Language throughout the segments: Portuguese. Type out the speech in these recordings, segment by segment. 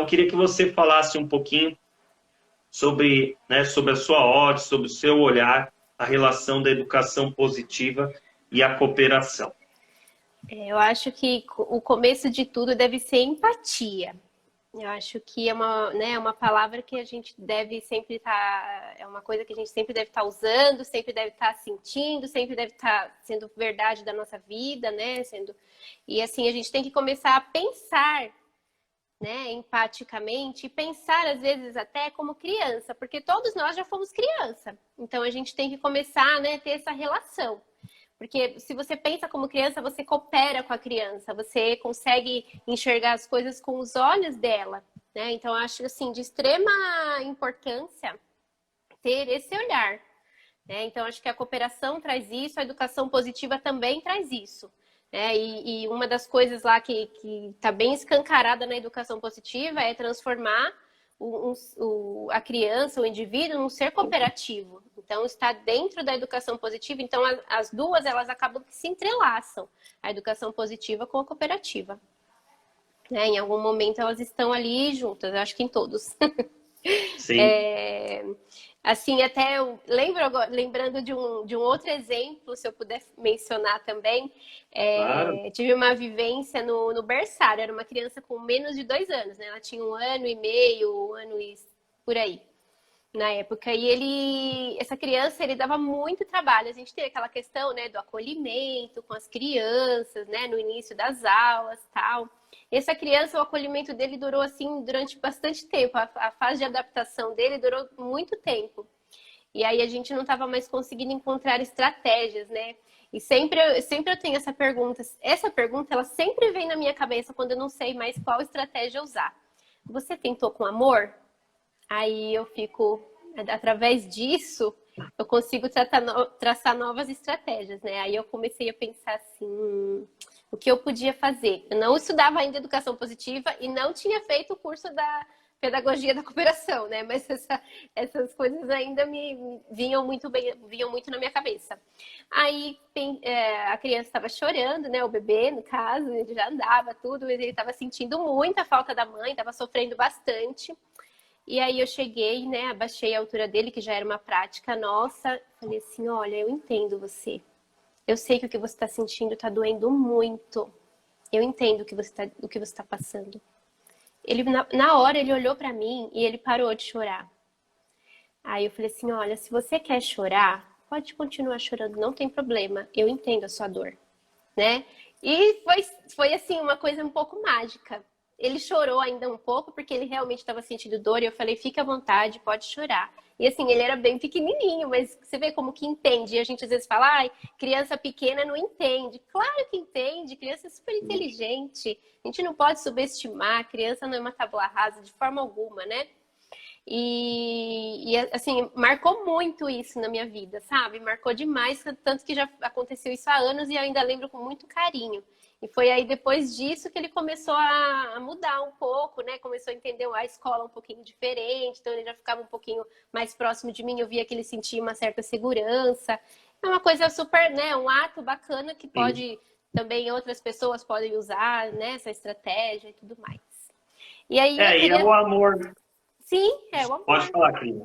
eu queria que você falasse um pouquinho sobre, né, sobre a sua ótica, sobre o seu olhar, a relação da educação positiva e a cooperação. Eu acho que o começo de tudo deve ser empatia. Eu acho que é uma, né, uma palavra que a gente deve sempre estar, é uma coisa que a gente sempre deve estar usando, sempre deve estar sentindo, sempre deve estar sendo verdade da nossa vida, né? E assim, a gente tem que começar a pensar, né, empaticamente, e pensar às vezes até como criança, porque todos nós já fomos criança. Então a gente tem que começar, né, a ter essa relação. Porque se você pensa como criança, você coopera com a criança, você consegue enxergar as coisas com os olhos dela, né? Então, eu acho assim de extrema importância ter esse olhar, né? Então, acho que a cooperação traz isso, a educação positiva também traz isso. Né? E uma das coisas lá que está bem escancarada na educação positiva é transformar a criança, o indivíduo, num ser cooperativo. Então, está dentro da educação positiva. Então, as duas, elas acabam que se entrelaçam. A educação positiva com a cooperativa. Né? Em algum momento, elas estão ali juntas. Eu acho que em todos. Sim, Assim, até eu lembro agora, lembrando de um outro exemplo, se eu puder mencionar também, claro. tive uma vivência no berçário, era uma criança com menos de 2 anos, né? Ela tinha 1 ano e meio, 1 ano e por aí, na época. E essa criança, ele dava muito trabalho. A gente tem aquela questão, né, do acolhimento com as crianças, né, no início das aulas, tal. Essa criança, o acolhimento dele durou assim durante bastante tempo. A fase de adaptação dele durou muito tempo. E aí a gente não estava mais conseguindo encontrar estratégias, né? E sempre eu tenho essa pergunta. Essa pergunta, ela sempre vem na minha cabeça quando eu não sei mais qual estratégia usar. Você tentou com amor? Aí eu fico, através disso, eu consigo traçar novas estratégias, né? Aí eu comecei a pensar assim, o que eu podia fazer? Eu não estudava ainda educação positiva e não tinha feito o curso da pedagogia da cooperação, né? Mas essas coisas ainda me vinham muito bem, vinham muito na minha cabeça. Aí a criança estava chorando, né? O bebê, no caso, ele já andava tudo, mas ele estava sentindo muita falta da mãe, estava sofrendo bastante. E aí eu cheguei, né, abaixei a altura dele, que já era uma prática nossa. Falei assim, olha, eu entendo você. Eu sei que o que você está sentindo está doendo muito. Eu entendo o que você tá passando. Ele, na hora, ele olhou para mim e ele parou de chorar. Aí eu falei assim, olha, se você quer chorar, pode continuar chorando, não tem problema. Eu entendo a sua dor, né? E foi assim, uma coisa um pouco mágica. Ele chorou ainda um pouco, porque ele realmente estava sentindo dor, e eu falei, fica à vontade, pode chorar. E assim, ele era bem pequenininho, mas você vê como que entende. E a gente às vezes fala, ai, criança pequena não entende. Claro que entende, criança é super inteligente. A gente não pode subestimar, a criança não é uma tábua rasa de forma alguma, né? E assim, marcou muito isso na minha vida, sabe? Marcou demais, tanto que já aconteceu isso há anos e eu ainda lembro com muito carinho. E foi aí depois disso que ele começou a mudar um pouco, né? Começou a entender a escola um pouquinho diferente, então ele já ficava um pouquinho mais próximo de mim, eu via que ele sentia uma certa segurança. É uma coisa super, né? Um ato bacana que Sim. pode também outras pessoas podem usar, né? Essa estratégia e tudo mais. E aí eu E é queria. o amor. Sim, é o Pode amor. falar, Cris.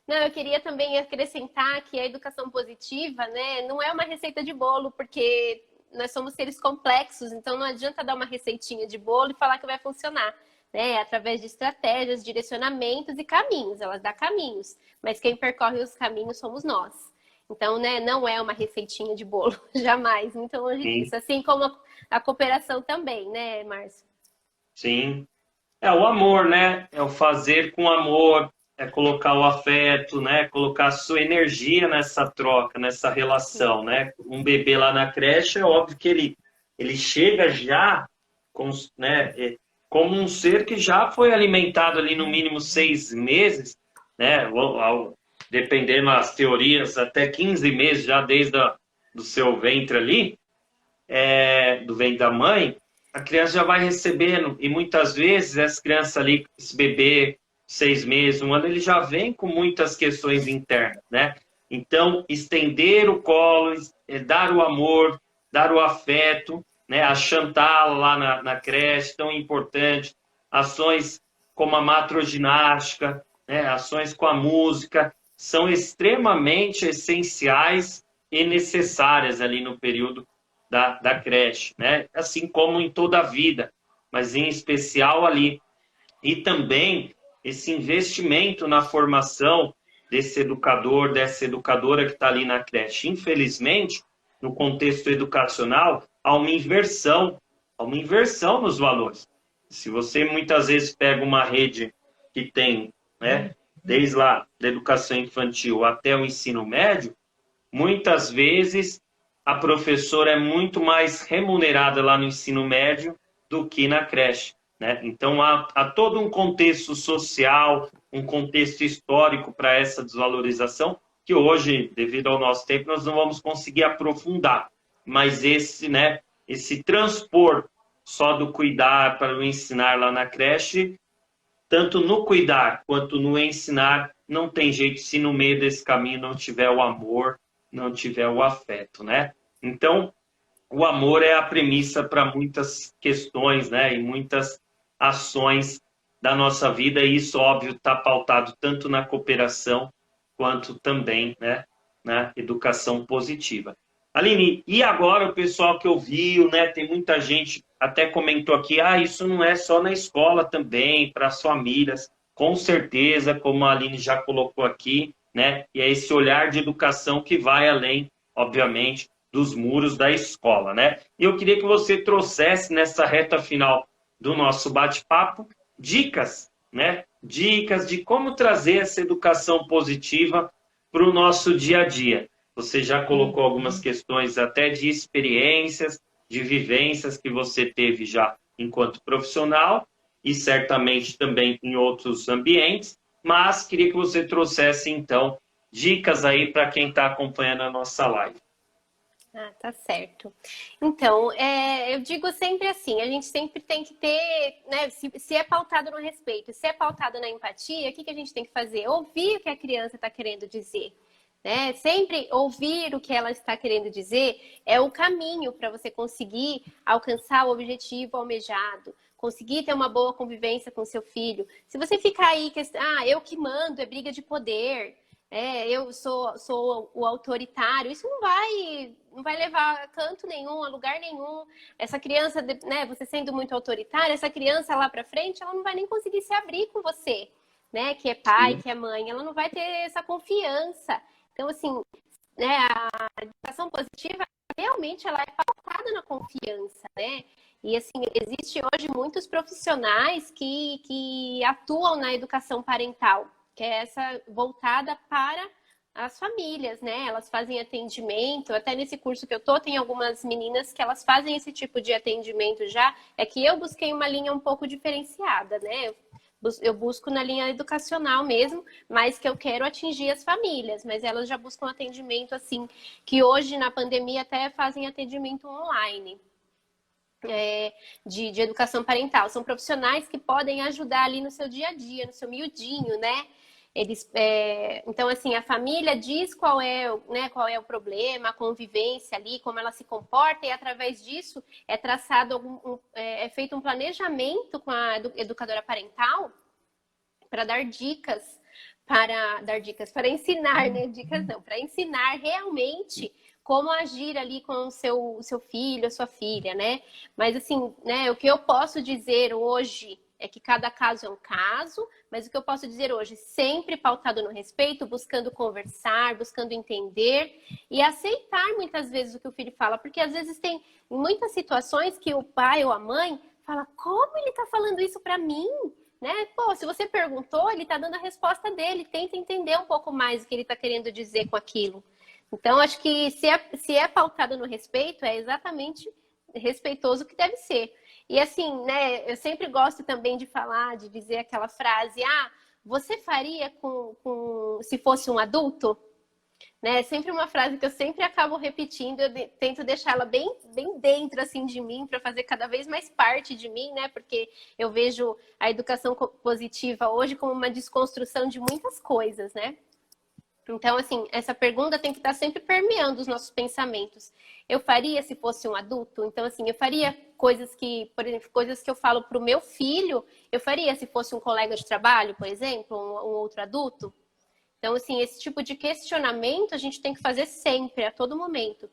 Não, eu queria também acrescentar que a educação positiva, né, não é uma receita de bolo, porque nós somos seres complexos, então não adianta dar uma receitinha de bolo e falar que vai funcionar, né? É através de estratégias, direcionamentos e caminhos, elas dão caminhos, mas quem percorre os caminhos somos nós. Então, né, não é uma receitinha de bolo, jamais, muito longe Sim, disso. Assim como a cooperação também, né, Márcio? sim. É o amor, né? É o fazer com amor, é colocar o afeto, né? Colocar a sua energia nessa troca, nessa relação, né? Um bebê lá na creche, é óbvio que ele chega já com, né, como um ser que já foi alimentado ali no mínimo 6 meses, né? Dependendo das teorias, até 15 meses já desde do seu ventre ali, do ventre da mãe, a criança já vai recebendo, e muitas vezes essa criança ali, esse bebê, 6 meses, 1 ano, ele já vem com muitas questões internas, né? Então, estender o colo, dar o amor, dar o afeto, né? A Chantal lá na creche, tão importante, ações como a matroginástica, né, ações com a música, são extremamente essenciais e necessárias ali no período da creche, né? Assim como em toda a vida, mas em especial ali. E também esse investimento na formação desse educador, dessa educadora que está ali na creche. Infelizmente, no contexto educacional, há uma inversão nos valores. Se você muitas vezes pega uma rede que tem, né, desde lá da educação infantil até o ensino médio, muitas vezes a professora é muito mais remunerada lá no ensino médio do que na creche, né? Então há todo um contexto social, um contexto histórico para essa desvalorização que hoje, devido ao nosso tempo, nós não vamos conseguir aprofundar. Mas esse, né, esse transpor só do cuidar para o ensinar lá na creche, tanto no cuidar quanto no ensinar, não tem jeito se no meio desse caminho não tiver o amor, não tiver o afeto, né? Então, o amor é a premissa para muitas questões, né? E muitas ações da nossa vida, e isso, óbvio, está pautado tanto na cooperação quanto também, né, na educação positiva. Aline, e agora o pessoal que ouviu, né? Tem muita gente até comentou aqui, isso não é só na escola também, para as famílias. Com certeza, como a Aline já colocou aqui, né? E é esse olhar de educação que vai além, obviamente, dos muros da escola, né? E eu queria que você trouxesse nessa reta final do nosso bate-papo dicas, né? Dicas de como trazer essa educação positiva para o nosso dia a dia. Você já colocou algumas questões até de experiências, de vivências que você teve já enquanto profissional e certamente também em outros ambientes, mas queria que você trouxesse, então, dicas aí para quem está acompanhando a nossa live. Ah, tá certo. Então, eu digo sempre assim, a gente sempre tem que ter, né, se é pautado no respeito, se é pautado na empatia, o que a gente tem que fazer? Ouvir o que a criança está querendo dizer. Né? Sempre ouvir o que ela está querendo dizer é o caminho para você conseguir alcançar o objetivo almejado, conseguir ter uma boa convivência com seu filho. Se você ficar aí, eu que mando, é briga de poder, eu sou o autoritário, isso não vai levar a canto nenhum, a lugar nenhum. Essa criança, né, você sendo muito autoritária, essa criança lá para frente, ela não vai nem conseguir se abrir com você, né, que é pai, que é mãe, ela não vai ter essa confiança. Então, assim, né, a educação positiva, realmente, ela é pautada na confiança, né? E, assim, existe hoje muitos profissionais que atuam na educação parental, que é essa voltada para as famílias, né? Elas fazem atendimento, até nesse curso que eu tô, tem algumas meninas que elas fazem esse tipo de atendimento já. É que eu busquei uma linha um pouco diferenciada, né? Eu busco na linha educacional mesmo, mas que eu quero atingir as famílias, mas elas já buscam atendimento assim, que hoje na pandemia até fazem atendimento online. De educação parental. São profissionais que podem ajudar ali no seu dia a dia, no seu miudinho, né? Então, assim, a família diz qual é o problema, a convivência ali, como ela se comporta, e através disso é traçado é feito um planejamento com a educadora parental para dar dicas, para ensinar, né? Dicas não, para ensinar realmente como agir ali com o seu filho, a sua filha, né? Mas assim, né, o que eu posso dizer hoje é que cada caso é um caso, mas o que eu posso dizer hoje, sempre pautado no respeito, buscando conversar, buscando entender e aceitar muitas vezes o que o filho fala, porque às vezes tem muitas situações que o pai ou a mãe fala, como ele tá falando isso para mim? Né? Pô, se você perguntou, ele tá dando a resposta dele, tenta entender um pouco mais o que ele tá querendo dizer com aquilo. Então, acho que se é pautado no respeito, é exatamente respeitoso que deve ser. E assim, né, eu sempre gosto também de falar, de dizer aquela frase, você faria se fosse um adulto? Né? É sempre uma frase que eu sempre acabo repetindo, eu tento deixá-la bem, bem dentro assim de mim, para fazer cada vez mais parte de mim, né? Porque eu vejo a educação positiva hoje como uma desconstrução de muitas coisas, né? Então, assim, essa pergunta tem que estar sempre permeando os nossos pensamentos. Eu faria se fosse um adulto? Então, assim, eu faria coisas que, por exemplo, coisas que eu falo para o meu filho, eu faria se fosse um colega de trabalho, por exemplo, um outro adulto? Então, assim, esse tipo de questionamento a gente tem que fazer sempre, a todo momento.